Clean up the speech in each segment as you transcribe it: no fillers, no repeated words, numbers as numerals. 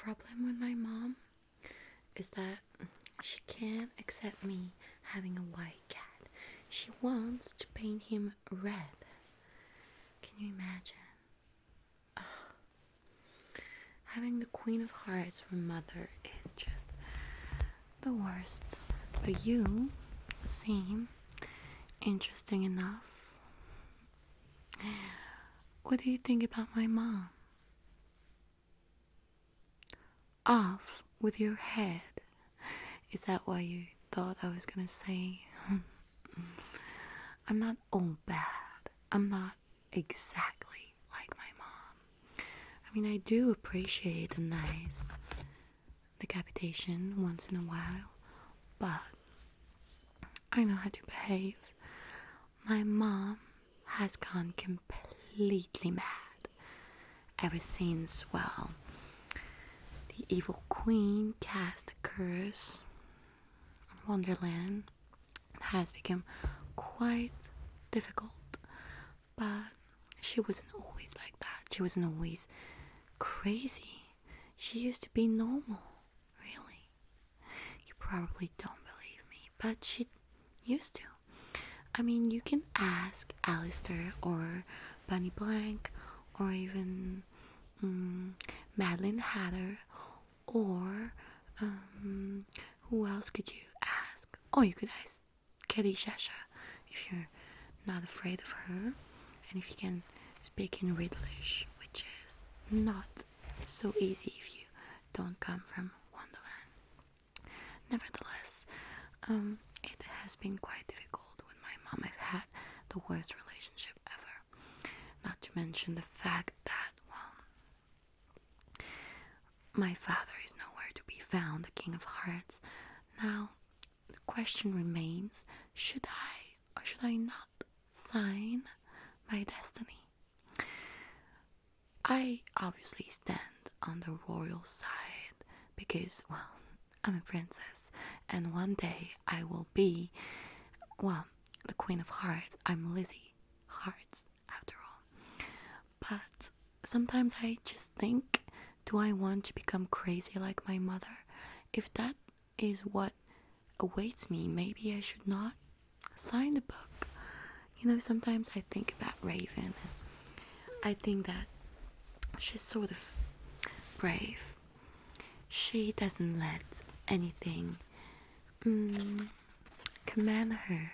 problem with my mom is that she can't accept me having a white cat. She wants to paint him red. Can you imagine? Having the Queen of Hearts for mother is just the worst. But you seem interesting enough. What do you think about my mom? Off with your head. Is that what you thought I was gonna say? I'm not all bad. I'm not exactly like my mom. I mean, I do appreciate a nice decapitation once in a while, but I know how to behave. My mom has gone completely mad ever since, well, the evil queen cast a curse on Wonderland. It has become quite difficult, but she wasn't always like that. She wasn't always crazy. She used to be normal, really. You probably don't believe me, but she used to. I mean, you can ask Alistair or Bunny Blank or even Madeline Hatter or who else could you ask? Oh, you could ask Kitty Shasha if you're not afraid of her and if you can speak in Riddlish, which is not so easy if you don't come from Wonderland. Nevertheless, it has been quite difficult with my mom. I've had the worst relationship ever. Not to mention the fact that, well, my father is nowhere to be found, the King of Hearts. Now, the question remains, should I or should I not sign my destiny? I obviously stand on the royal side because, well, I'm a princess and one day I will be, well, the Queen of Hearts. I'm Lizzie Hearts after all. But sometimes I just think, do I want to become crazy like my mother? If that is what awaits me, maybe I should not sign the book. You know, sometimes I think about Raven and I think that she's sort of brave. She doesn't let anything command her.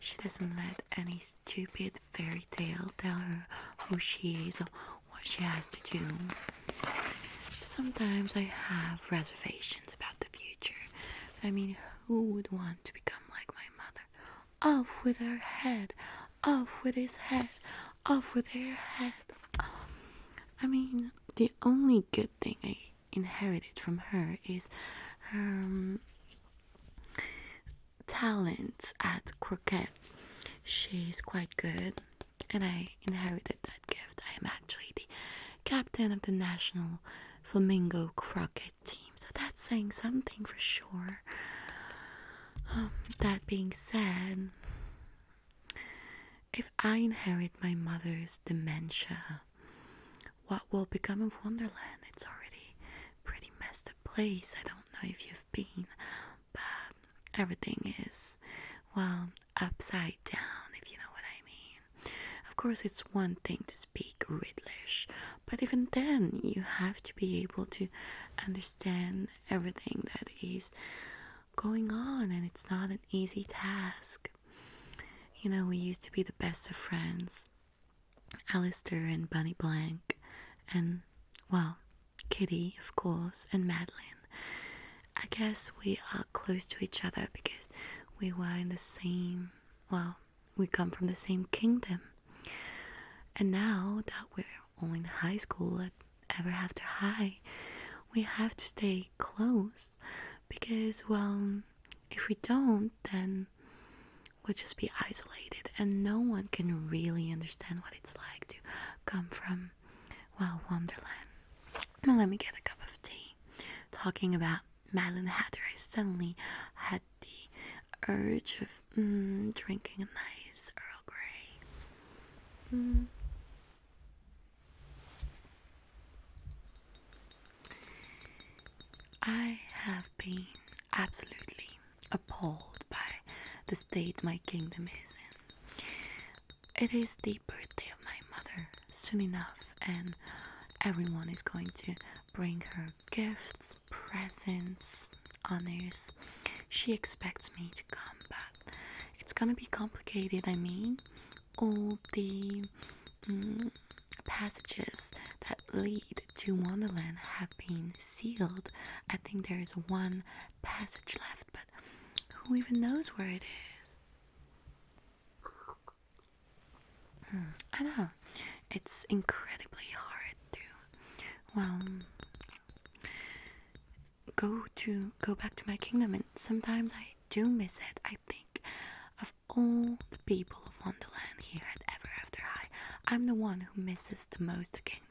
She doesn't let any stupid fairy tale tell her who she is or what she has to do. So sometimes I have reservations about the future. I mean, who would want to become like my mother? Off with her head, off with his head, off with her head. I mean, the only good thing I inherited from her is her talent at croquet. She's quite good, and I inherited that gift. I am actually the captain of the national flamingo croquet team, so that's saying something for sure. That being said, if I inherit my mother's dementia, what will become of Wonderland? It's already a pretty messed up place. I don't know if you've been, but everything is, well, upside down, if you know what I mean. Of course, it's one thing to speak Riddlish, but even then, you have to be able to understand everything that is going on, and it's not an easy task. You know, we used to be the best of friends, Alistair and Bunny Blank, and, well, Kitty, of course, and Madeline. I guess we are close to each other because we were in the same, well, we come from the same kingdom. And now that we're all in high school at Ever After High, we have to stay close because, well, if we don't, then we'll just be isolated and no one can really understand what it's like to come from, well, Wonderland. Now let me get a cup of tea. Talking about Madeline Hatter, I suddenly had the urge of drinking a nice Earl Grey. I have been absolutely appalled by the state my kingdom is in. It is the birthday of my mother soon enough, and everyone is going to bring her gifts, presents, honors. She expects me to come, but it's gonna be complicated. I mean, all the mm, passages that lead to Wonderland have been sealed. I think there is one passage left, but who even knows where it is? I know. It's incredibly hard to, well, go back to my kingdom, and sometimes I do miss it. I think of all the people of Wonderland here at Ever After High, I'm the one who misses the most the kingdom.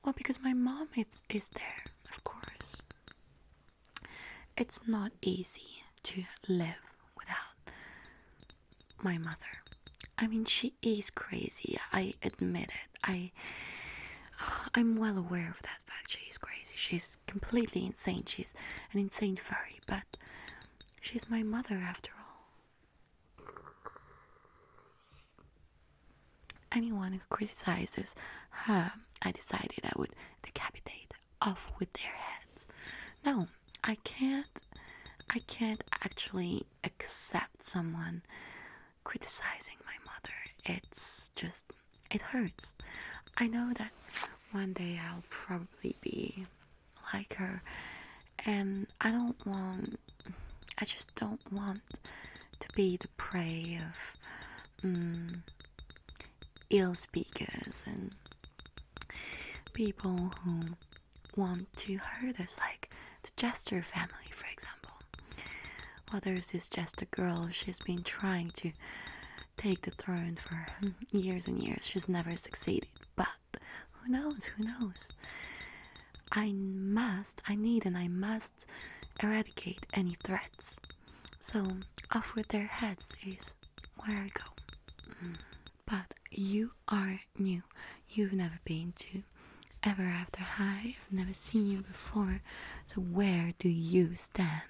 Well, because my mom is there, of course. It's not easy to live without my mother. I mean, she is crazy. I admit it. I'm well aware of that fact. She is crazy. She's completely insane. She's an insane fairy, but she's my mother after all. Anyone who criticizes her, I decided I would decapitate off with their heads. No, I can't. I can't actually accept someone criticizing my mother. It's just, it hurts. I know that one day I'll probably be like her, and I just don't want to be the prey of ill speakers and people who want to hurt us, like the Jester family, for example. Well, there's this Jester girl, she's been trying to take the throne for years and years. She's never succeeded, but who knows, who knows? I need and I must eradicate any threats. So, off with their heads is where I go. But you are new. You've never been to Ever After High. I've never seen you before. So where do you stand?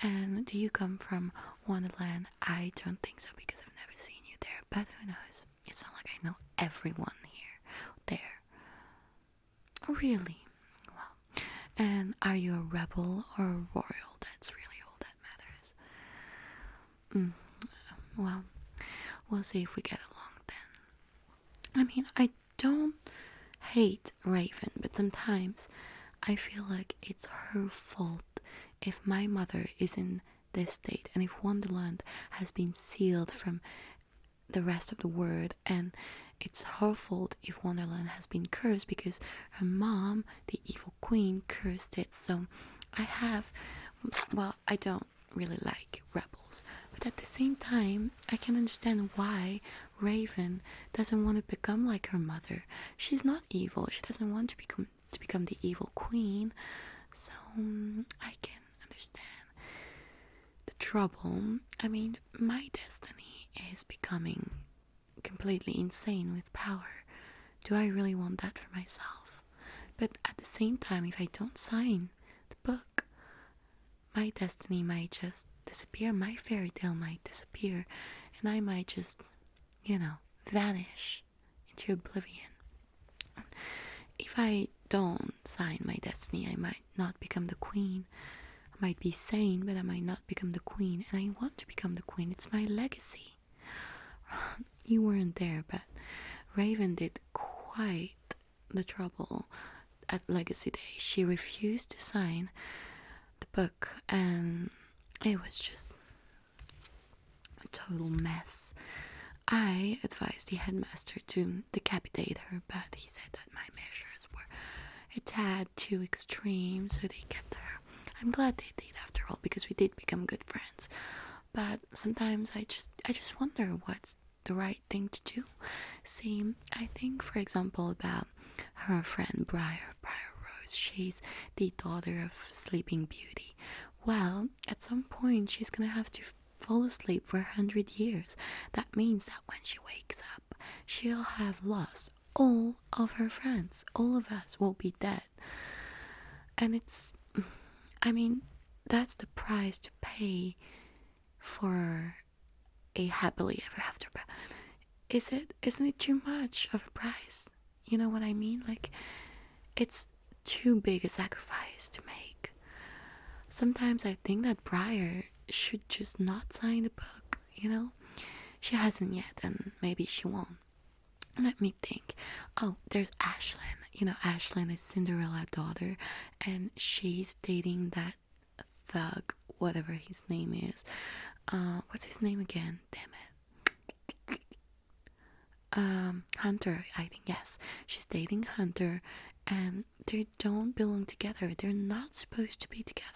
And do you come from Wonderland? I don't think so, because I've never seen you there. But who knows? It's not like I know everyone there. Oh, really? Well, and are you a rebel or a royal? That's really all that matters. Well, we'll see if we get along then. I mean, I don't hate Raven, but sometimes I feel like it's her fault if my mother is in this state, and if Wonderland has been sealed from the rest of the world, and it's her fault if Wonderland has been cursed because her mom, the evil queen, cursed it. So I don't really like rebels, but at the same time I can understand why Raven doesn't want to become like her mother. She's not evil. She doesn't want to become the evil queen. So I can understand the trouble. I mean, my destiny is becoming completely insane with power. Do I really want that for myself? But at the same time, if I don't sign the book, my destiny might just disappear. My fairy tale might disappear, and I might just, vanish into oblivion. If I don't sign my destiny, I might not become the queen. I might be sane, but I might not become the queen, and I want to become the queen. It's my legacy. You weren't there, but Raven did quite the trouble at Legacy Day. She refused to sign the book, and it was just a total mess. I advised the headmaster to decapitate her, but he said that my measures were a tad too extreme, so they kept her. I'm glad they did after all, because we did become good friends. But sometimes I just wonder what's the right thing to do. See, I think, for example, about her friend Briar Rose. She's the daughter of Sleeping Beauty. Well, at some point she's gonna have to fall asleep for 100 years. That means that when she wakes up, she'll have lost all of her friends. All of us will be dead. And I mean, that's the price to pay for a happily ever after. But isn't it too much of a price? You know what I mean? Like, it's too big a sacrifice to make. Sometimes I think that Briar should just not sign the book, you know? She hasn't yet, and maybe she won't. Let me think. Oh, there's Ashlyn. You know, Ashlyn is Cinderella's daughter, and she's dating that thug, whatever his name is. What's his name again? Damn it. Hunter, I think, yes. She's dating Hunter, and they don't belong together. They're not supposed to be together.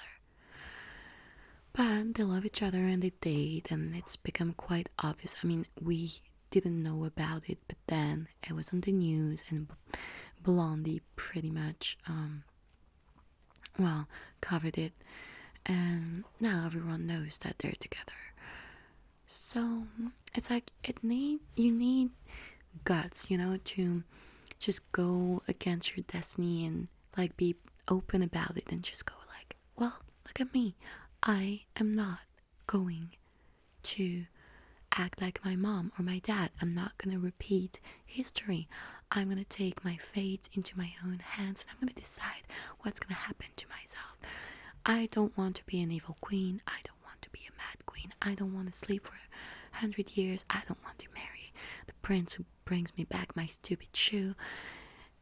But they love each other and they date, and it's become quite obvious. I mean, we didn't know about it, but then it was on the news, and Blondie pretty much, well, covered it, and now everyone knows that they're together. So it's like you need guts, you know, to just go against your destiny and like be open about it and just go like, well, look at me. I am not going to act like my mom or my dad. I'm not going to repeat history. I'm going to take my fate into my own hands, and I'm going to decide what's going to happen to myself. I don't want to be an evil queen. I don't want to be a mad queen. I don't want to sleep for 100 years. I don't want to marry the prince who brings me back my stupid shoe.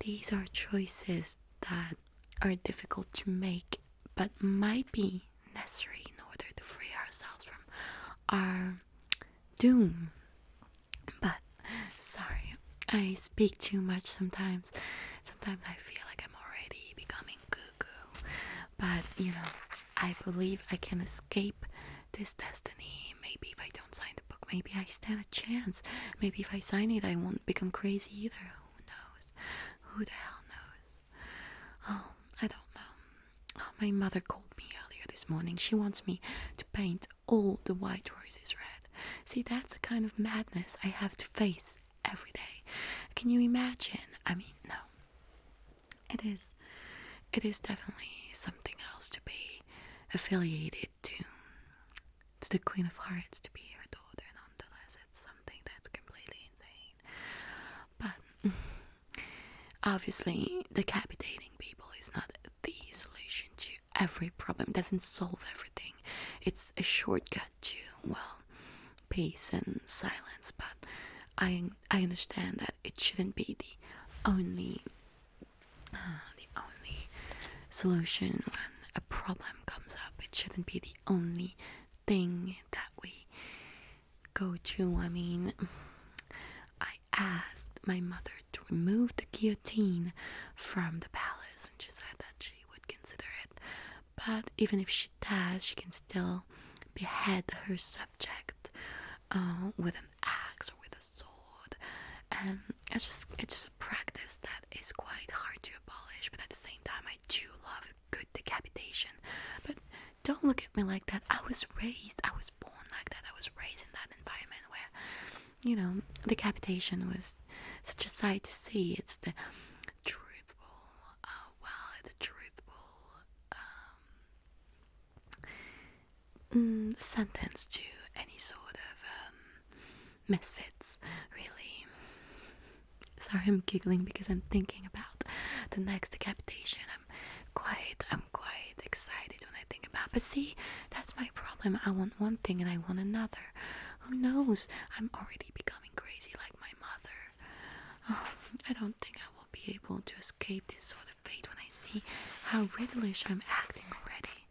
These are choices that are difficult to make, but might be necessary in order to free ourselves from our doom. But sorry, I speak too much sometimes. Sometimes I feel like I'm already becoming cuckoo. But you know, I believe I can escape this destiny. Maybe if I don't sign the book, maybe I stand a chance. Maybe if I sign it, I won't become crazy either. Who knows? Who the hell knows? Oh, I don't know. Oh, my mother called me earlier this morning. She wants me to paint all the white roses red. See, that's the kind of madness I have to face every day. Can you imagine? I mean, no. It is. It is definitely something else to be affiliated to the Queen of Hearts, to be her daughter. Nonetheless, it's something that's completely insane. But obviously, decapitating people is not the solution to every problem. It doesn't solve everything. It's a shortcut to, well, peace and silence. But I understand that it shouldn't be the only solution when a problem comes up. It shouldn't be the only thing that we go to. I mean, I asked my mother to remove the guillotine from the palace, and she said that she would consider it. But even if she does, she can still behead her subject with an axe or with a sword. And it's just a practice that is quite hard to abolish. But at the same time, I do love a good decapitation. But don't look at me like that. I was born like that. I was raised in that environment where, you know, decapitation was such a sight to see. It's the truthful, sentence to any sort of misfits, really. Sorry, I'm giggling because I'm thinking about the next decapitation. I'm quite excited when I think about it. But see, that's my problem. I want one thing and I want another. Who knows? I'm already becoming crazy like my mother. Oh, I don't think I will be able to escape this sort of fate when I see how riddlish I'm acting already.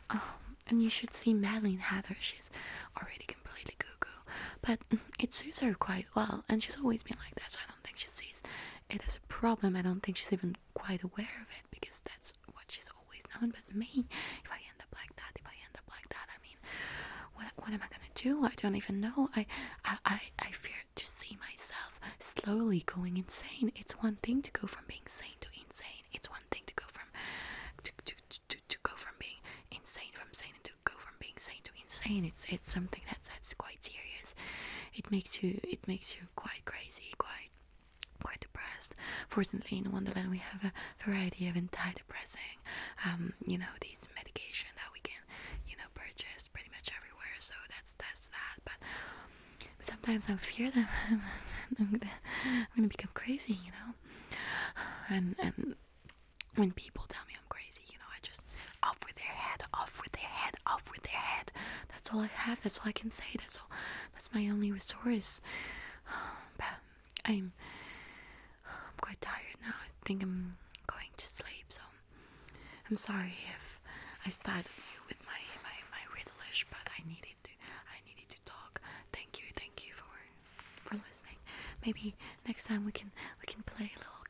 Oh, and you should see Madeline Heather. She's already completely cuckoo. But it suits her quite well, and she's always been like that, so I don't think she sees it as a problem. I don't think she's even quite aware of it, because that's what she's always known. But me, if I end up like that, I mean, what am I gonna do? I don't even know. I fear to see myself slowly going insane. It's one thing to go from being sane to insane. It's one thing to go from to go from being insane and to go from being sane to insane. It's something that's quite serious. It makes you quite crazy, quite depressed. podcast. Fortunately, in Wonderland, we have a variety of antidepressing, these medication that we can, purchase pretty much everywhere. So that's that. But sometimes I fear that I'm gonna become crazy, And when people tell me I'm crazy, I just off with their head, off with their head, off with their head. That's all I have. That's all I can say. That's all. That's my only resource. But I'm quite tired now. I think I'm going to sleep. So I'm sorry if I started you with my riddleish, but I needed to talk. Thank you for listening. Maybe next time we can play a little